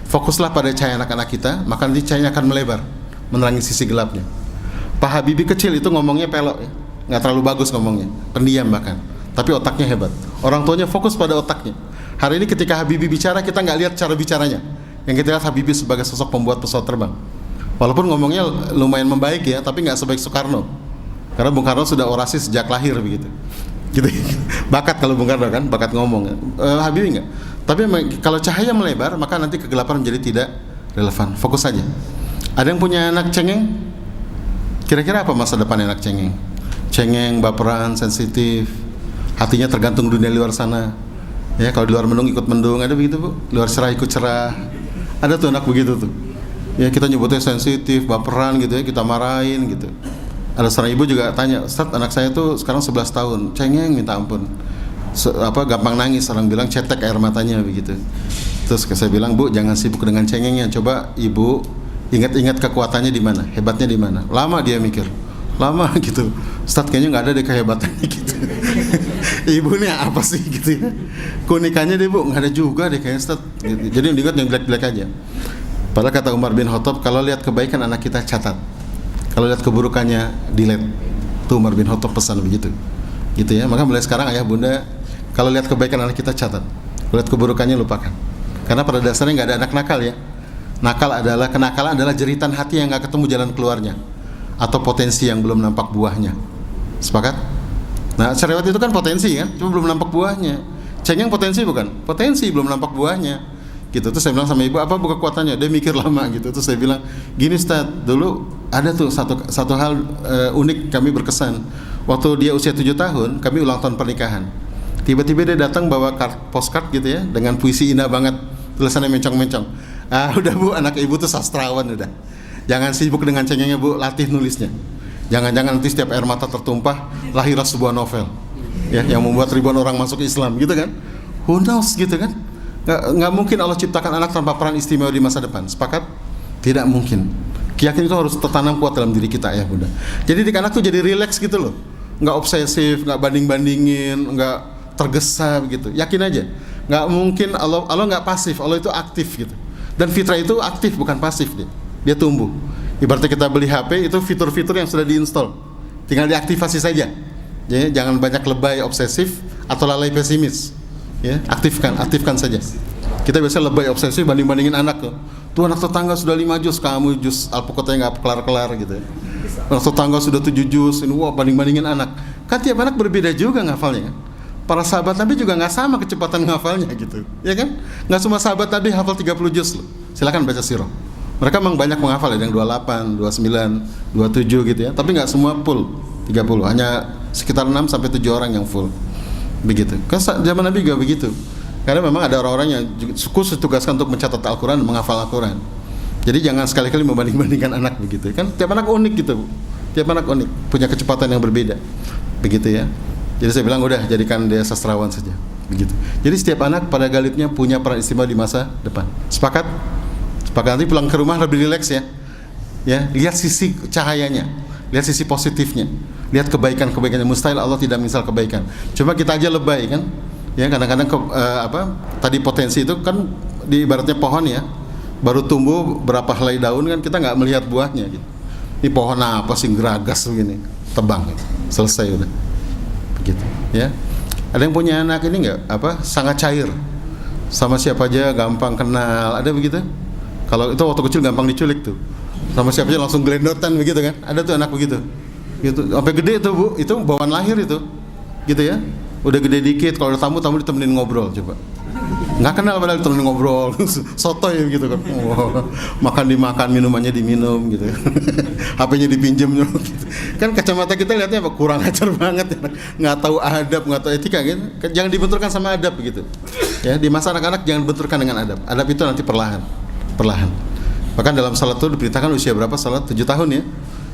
fokuslah pada cahaya anak-anak kita, maka nanti cahayanya akan melebar, menerangi sisi gelapnya. Pak Habibie kecil itu ngomongnya pelok ya, nggak terlalu bagus ngomongnya, pendiam bahkan, tapi otaknya hebat. Orang tuanya fokus pada otaknya. Hari ini ketika Habibie bicara, kita nggak lihat cara bicaranya, yang kita lihat Habibie sebagai sosok pembuat pesawat terbang. Walaupun ngomongnya lumayan membaik ya, tapi nggak sebaik Soekarno, karena Bung Karno sudah orasi sejak lahir begitu. Gitu. Bakat kalau Bung Karno kan, bakat ngomong. Habibie enggak. Tapi kalau cahaya melebar, maka nanti kegelapan menjadi tidak relevan. Fokus saja. Ada yang punya anak cengeng? Kira-kira apa masa depan anak cengeng? Cengeng, baperan, sensitif, hatinya tergantung dunia luar sana. Ya, kalau di luar mendung ikut mendung, ada begitu Bu? Luar cerah ikut cerah. Ada tuh anak begitu tuh. Ya, kita nyebutnya sensitif, baperan gitu ya, kita marahin gitu. Ada seorang ibu juga tanya, Ustaz, anak saya tuh sekarang 11 tahun, cengeng minta ampun. Gampang nangis, orang bilang cetek air matanya begitu. Terus saya bilang, Bu, jangan sibuk dengan cengengnya, coba ibu ingat-ingat kekuatannya di mana, hebatnya di mana. Lama dia mikir, lama gitu. Ustaz, kayaknya nggak ada deh kehebatannya gitu. Ibu ini apa sih gitu ya? Keunikannya deh Bu, nggak ada juga deh kayaknya Ustaz. Gitu. Jadi ingat yang black-black aja. Padahal kata Umar bin Khattab, kalau lihat kebaikan anak kita catat, kalau lihat keburukannya delete. Tuh Umar bin Khattab pesan begitu. Gitu ya. Maka mulai sekarang ayah bunda, kalau lihat kebaikan anak kita catat, kalau lihat keburukannya lupakan. Karena pada dasarnya nggak ada anak nakal ya. Kenakalan adalah jeritan hati yang nggak ketemu jalan keluarnya, atau potensi yang belum nampak buahnya. Sepakat? Nah, cerewet itu kan potensi kan, cuma belum nampak buahnya. Cengeng potensi bukan? Potensi belum nampak buahnya. Gitu. Terus saya bilang sama ibu, apa buka kekuatannya? Dia mikir lama gitu. Terus saya bilang, gini Ustaz, dulu ada tuh satu hal unik, kami berkesan. Waktu dia usia 7 tahun, kami ulang tahun pernikahan. Tiba-tiba dia datang bawa postcard gitu ya, dengan puisi indah banget, tulisannya mencong-mencong. Udah Bu, anak ibu tuh sastrawan udah. Jangan sibuk dengan cengengnya Bu, latih nulisnya. Jangan-jangan nanti setiap air mata tertumpah, lahirlah sebuah novel. Ya, yang membuat ribuan orang masuk Islam gitu kan. Who knows gitu kan. Nggak mungkin Allah ciptakan anak tanpa peran istimewa di masa depan. Sepakat? Tidak mungkin. Keyakinan itu harus tertanam kuat dalam diri kita ya Bunda. Jadi di anak tuh jadi rileks gitu loh. Nggak obsesif, nggak banding-bandingin, nggak tergesa gitu. Yakin aja. Nggak mungkin Allah nggak pasif, Allah itu aktif gitu. Dan fitrah itu aktif bukan pasif dia tumbuh. Ibaratnya kita beli HP, itu fitur-fitur yang sudah diinstal, tinggal diaktifasi saja. Jadi jangan banyak lebay obsesif atau lalai pesimis. Ya, aktifkan saja. Kita biasa lebay obsesif banding-bandingin anak tuh anak tetangga sudah 5 juz, kamu juz alpukotnya nggak kelar-kelar gitu. Anak tetangga sudah 7 juz, ini wah banding-bandingin anak. Kan tiap anak berbeda juga ngafalnya. Para sahabat Nabi juga nggak sama kecepatan ngafalnya gitu, ya kan? Nggak semua sahabat Nabi hafal 30 juz loh. Silakan baca sirah. Mereka memang banyak menghafal, ada yang 28, 29, 27 gitu ya. Tapi nggak semua full 30, hanya sekitar 6 sampai 7 orang yang full. Begitu. Kan zaman Nabi juga begitu. Karena memang ada orang-orang yang khusus ditugaskan untuk mencatat Al-Quran dan menghafal Al-Quran. Jadi jangan sekali-kali membanding-bandingkan anak begitu. Kan tiap anak unik gitu. Tiap anak unik, punya kecepatan yang berbeda. Begitu ya. Jadi saya bilang udah jadikan dia sastrawan saja. Begitu. Jadi setiap anak pada galibnya punya peran istimewa di masa depan. Sepakat? Sepakat. Nanti pulang ke rumah lebih rileks ya. Ya, lihat sisi cahayanya, lihat sisi positifnya, lihat kebaikan-kebaikannya. Mustahil Allah tidak misal kebaikan. Cuma kita aja lebay kan. Ya, kadang-kadang tadi potensi itu kan di ibaratnya pohon ya. Baru tumbuh berapa helai daun kan kita nggak melihat buahnya gitu. Ini pohon apa sih geragas begini, tebang gitu. Selesai udah. Begitu ya. Ada yang punya anak ini nggak sangat cair, sama siapa aja gampang kenal, ada begitu? Kalau itu waktu kecil gampang diculik tuh, sama siapa aja langsung gelendotan begitu kan? Ada tuh anak begitu, gitu. Sampai gede tuh Bu, itu bawaan lahir itu, gitu ya. Udah gede dikit, kalau ada tamu ditemenin ngobrol coba. Nggak kenal padahal ditemenin ngobrol, sotoy gitu kan. Makan dimakan, minumannya diminum gitu. HP-nya dipinjem gitu. Kan kacamata kita lihatnya apa? Kurang ajar banget ya. Nggak tahu adab, nggak tahu etika gitu. Jangan dibenturkan sama adab begitu. Ya, di masa anak-anak jangan benturkan dengan adab. Adab itu nanti perlahan. Bahkan dalam salat itu diperintahkan usia berapa salat? 7 tahun ya.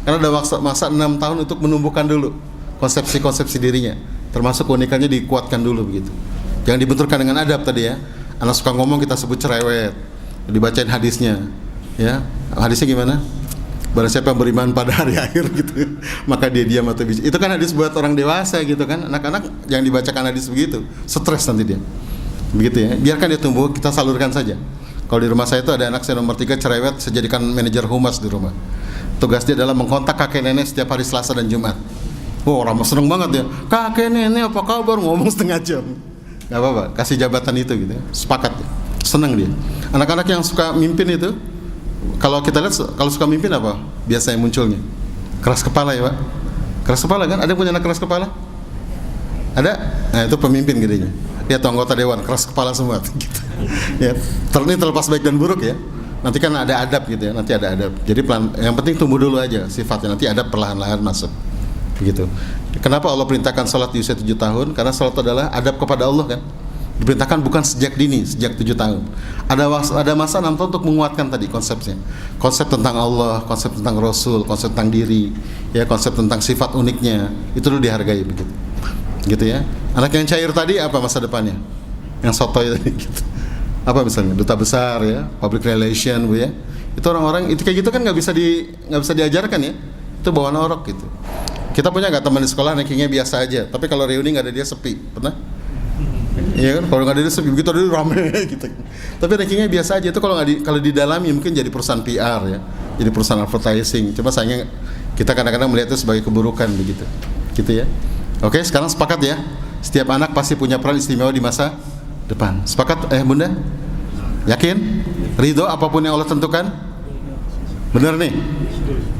Karena ada masa 6 tahun untuk menumbuhkan dulu konsepsi dirinya. Termasuk keunikannya dikuatkan dulu begitu. Jangan dibenturkan dengan adab tadi ya. Anak suka ngomong kita sebut cerewet. Dibacain hadisnya. Ya. Hadisnya gimana? Barang siapa yang beriman pada hari akhir gitu, maka dia diam atau bicara. Itu kan hadis buat orang dewasa gitu kan. Anak-anak jangan dibacakan hadis begitu. Stres nanti dia. Begitu ya. Biarkan dia tumbuh, kita salurkan saja. Kalau di rumah saya itu ada anak saya nomor 3 cerewet, saya jadikan manajer humas di rumah. Tugas dia adalah mengkontak kakek nenek setiap hari Selasa dan Jumat. Orang seneng banget ya. Kakek nenek apa kabar, ngomong setengah jam. Gak apa-apa, kasih jabatan itu gitu ya. Sepakat ya. Seneng dia. Anak-anak yang suka mimpin itu, kalau kita lihat kalau suka mimpin apa biasanya munculnya? Keras kepala ya Pak. Keras kepala kan? Ada yang punya anak keras kepala? Ada? Nah itu pemimpin gedenya. Dia tuh anggota dewan keras kepala semua gitu. Ya, ini terlepas baik dan buruk ya. Nanti kan ada adab gitu ya, nanti ada adab. Jadi yang penting tumbuh dulu aja sifatnya, nanti adab perlahan-lahan masuk. Begitu. Kenapa Allah perintahkan salat di usia 7 tahun? Karena salat adalah adab kepada Allah kan. Diperintahkan bukan sejak dini, sejak 7 tahun. Ada masa 6 tahun untuk menguatkan tadi konsepnya. Konsep tentang Allah, konsep tentang Rasul, konsep tentang diri, ya, konsep tentang sifat uniknya. Itu dulu dihargai begitu. Gitu ya. Anak yang cair tadi apa masa depannya? Yang sotoy tadi gitu. Apa misalnya duta besar ya, public relation Bu ya. Itu orang-orang itu kayak gitu kan nggak bisa diajarkan ya. Itu bawaan orok gitu. Kita punya nggak teman di sekolah rankingnya biasa aja, tapi kalau reuni nggak ada dia sepi, pernah? Iya kan, kalau nggak ada dia sepi, begitu ada dia rame gitu. Tapi rankingnya biasa aja. Itu kalau didalami mungkin jadi perusahaan PR ya, jadi perusahaan advertising. Cuma sayangnya kita kadang-kadang melihat itu sebagai keburukan begitu, gitu ya. Oke, sekarang sepakat ya. Setiap anak pasti punya peran istimewa di masa depan. Sepakat Bunda? Yakin? Ridho apapun yang Allah tentukan? Benar nih?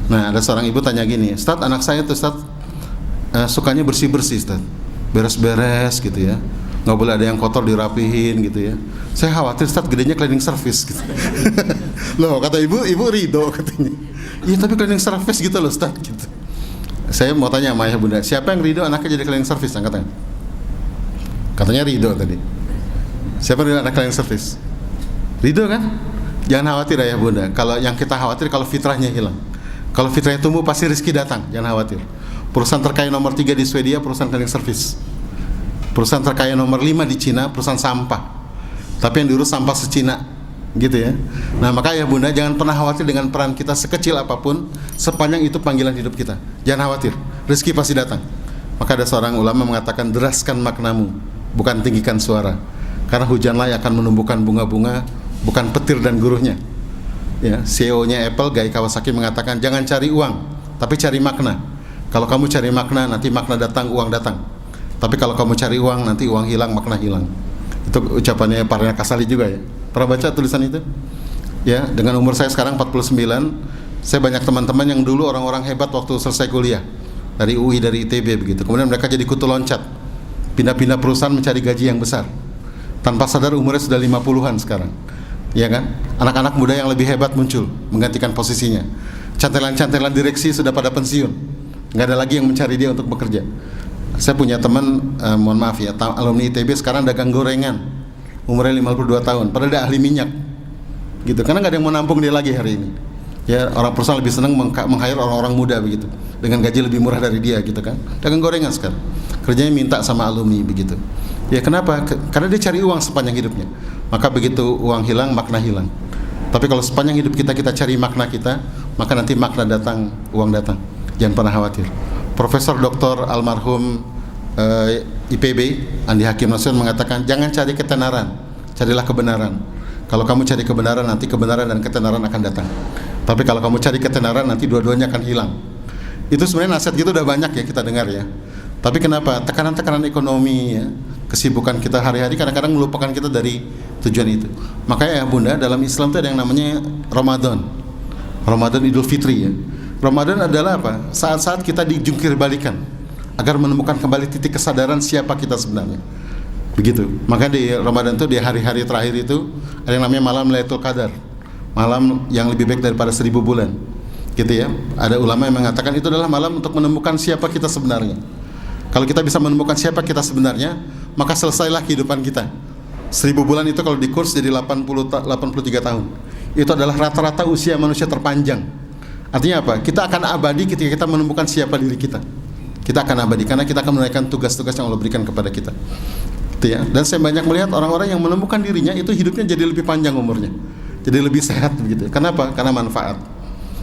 Nah, ada seorang ibu tanya gini, Ustaz, anak saya tuh Ustaz sukanya bersih-bersih Ustaz, beres-beres gitu ya, nggak boleh ada yang kotor, dirapihin gitu ya. Saya khawatir Ustaz gedenya cleaning service gitu. Loh, kata ibu ridho katanya. Iya, tapi cleaning service gitu loh Ustaz gitu. Saya mau tanya sama ayah Bunda, siapa yang ridho anaknya jadi cleaning service? Angkat tangan. Katanya ridho tadi. Siapa yang ridho anak cleaning service? Ridho kan? Jangan khawatir ayah Bunda. Kalau yang kita khawatir kalau fitrahnya hilang. Kalau fitrahnya tumbuh pasti rezeki datang, jangan khawatir. Perusahaan terkaya nomor 3 di Swedia perusahaan cleaning service. Perusahaan terkaya nomor 5 di Cina perusahaan sampah. Tapi yang diurus sampah se-Cina, gitu ya. Nah, maka ya Bunda jangan pernah khawatir dengan peran kita sekecil apapun sepanjang itu panggilan hidup kita. Jangan khawatir, rezeki pasti datang. Maka ada seorang ulama mengatakan deraskan maknamu, bukan tinggikan suara. Karena hujanlah yang akan menumbuhkan bunga-bunga, bukan petir dan guruhnya. Ya, CEO-nya Apple, Guy Kawasaki mengatakan jangan cari uang, tapi cari makna. Kalau kamu cari makna, nanti makna datang, uang datang. Tapi kalau kamu cari uang, nanti uang hilang, makna hilang. Itu ucapannya Parna Kasali juga ya. Pernah baca tulisan itu? Ya, dengan umur saya sekarang 49, saya banyak teman-teman yang dulu orang-orang hebat waktu selesai kuliah. Dari UI, dari ITB begitu. Kemudian mereka jadi kutu loncat. Pindah-pindah perusahaan mencari gaji yang besar. Tanpa sadar umurnya sudah 50-an sekarang. Ya kan? Anak-anak muda yang lebih hebat muncul menggantikan posisinya. Cantelan-cantelan direksi sudah pada pensiun. Nggak ada lagi yang mencari dia untuk bekerja. Saya punya teman, mohon maaf ya, alumni ITB sekarang dagang gorengan. Umurnya 52 tahun, padahal dia ahli minyak. Gitu. Karena nggak ada yang mau nampung dia lagi hari ini. Ya, orang perusahaan lebih senang meng-hire orang-orang muda begitu. Dengan gaji lebih murah dari dia gitu kan. Dagang gorengan sekarang. Kerjanya minta sama alumni begitu. Ya kenapa? Karena dia cari uang sepanjang hidupnya. Maka begitu uang hilang, makna hilang. Tapi kalau sepanjang hidup kita cari makna kita, maka nanti makna datang, uang datang. Jangan pernah khawatir. Profesor Dr. almarhum IPB Andi Hakim Nasution mengatakan jangan cari ketenaran, carilah kebenaran. Kalau kamu cari kebenaran, nanti kebenaran dan ketenaran akan datang. Tapi kalau kamu cari ketenaran, nanti dua-duanya akan hilang. Itu sebenarnya nasihat gitu udah banyak ya kita dengar ya. Tapi kenapa? Tekanan-tekanan ekonomi ya, kesibukan kita hari-hari kadang-kadang melupakan kita dari tujuan itu. Makanya ya Bunda, dalam Islam itu ada yang namanya Ramadan. Ramadan Idul Fitri ya. Ramadan adalah apa? Saat-saat kita dijungkir balikan agar menemukan kembali titik kesadaran siapa kita sebenarnya. Begitu. Maka di Ramadan itu di hari-hari terakhir itu ada yang namanya malam Lailatul Qadar. Malam yang lebih baik daripada 1000 bulan. Gitu ya. Ada ulama yang mengatakan itu adalah malam untuk menemukan siapa kita sebenarnya. Kalau kita bisa menemukan siapa kita sebenarnya, maka selesailah kehidupan kita. 1000 bulan itu kalau dikurs jadi 83 tahun. Itu adalah rata-rata usia manusia terpanjang. Artinya apa? Kita akan abadi ketika kita menemukan siapa diri kita. Kita akan abadi karena kita akan menunaikan tugas-tugas yang Allah berikan kepada kita. Itu ya. Dan saya banyak melihat orang-orang yang menemukan dirinya itu hidupnya jadi lebih panjang umurnya. Jadi lebih sehat begitu. Kenapa? Karena manfaat.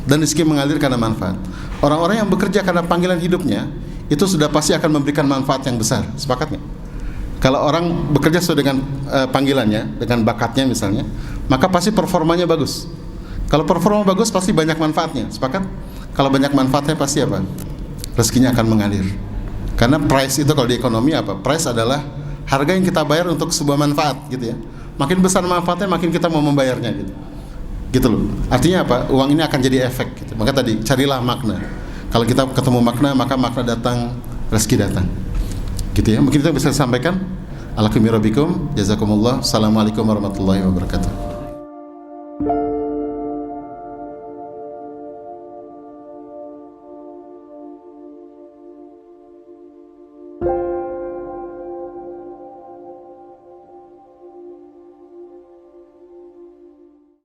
Dan rezeki mengalir karena manfaat. Orang-orang yang bekerja karena panggilan hidupnya itu sudah pasti akan memberikan manfaat yang besar. Sepakat nggak? Kalau orang bekerja sesuai dengan panggilannya, dengan bakatnya misalnya, maka pasti performanya bagus. Kalau performa bagus pasti banyak manfaatnya. Sepakat? Kalau banyak manfaatnya pasti apa? Rezekinya akan mengalir. Karena price itu kalau di ekonomi apa? Price adalah harga yang kita bayar untuk sebuah manfaat gitu ya. Makin besar manfaatnya makin kita mau membayarnya gitu. Gitu loh. Artinya apa? Uang ini akan jadi efek gitu. Maka tadi carilah makna. Kalau kita ketemu makna, maka makna datang, rezeki datang. Gitu ya. Mungkin itu bisa disampaikan. Alhamdulillah, jazakumullah. Assalamualaikum warahmatullahi wabarakatuh.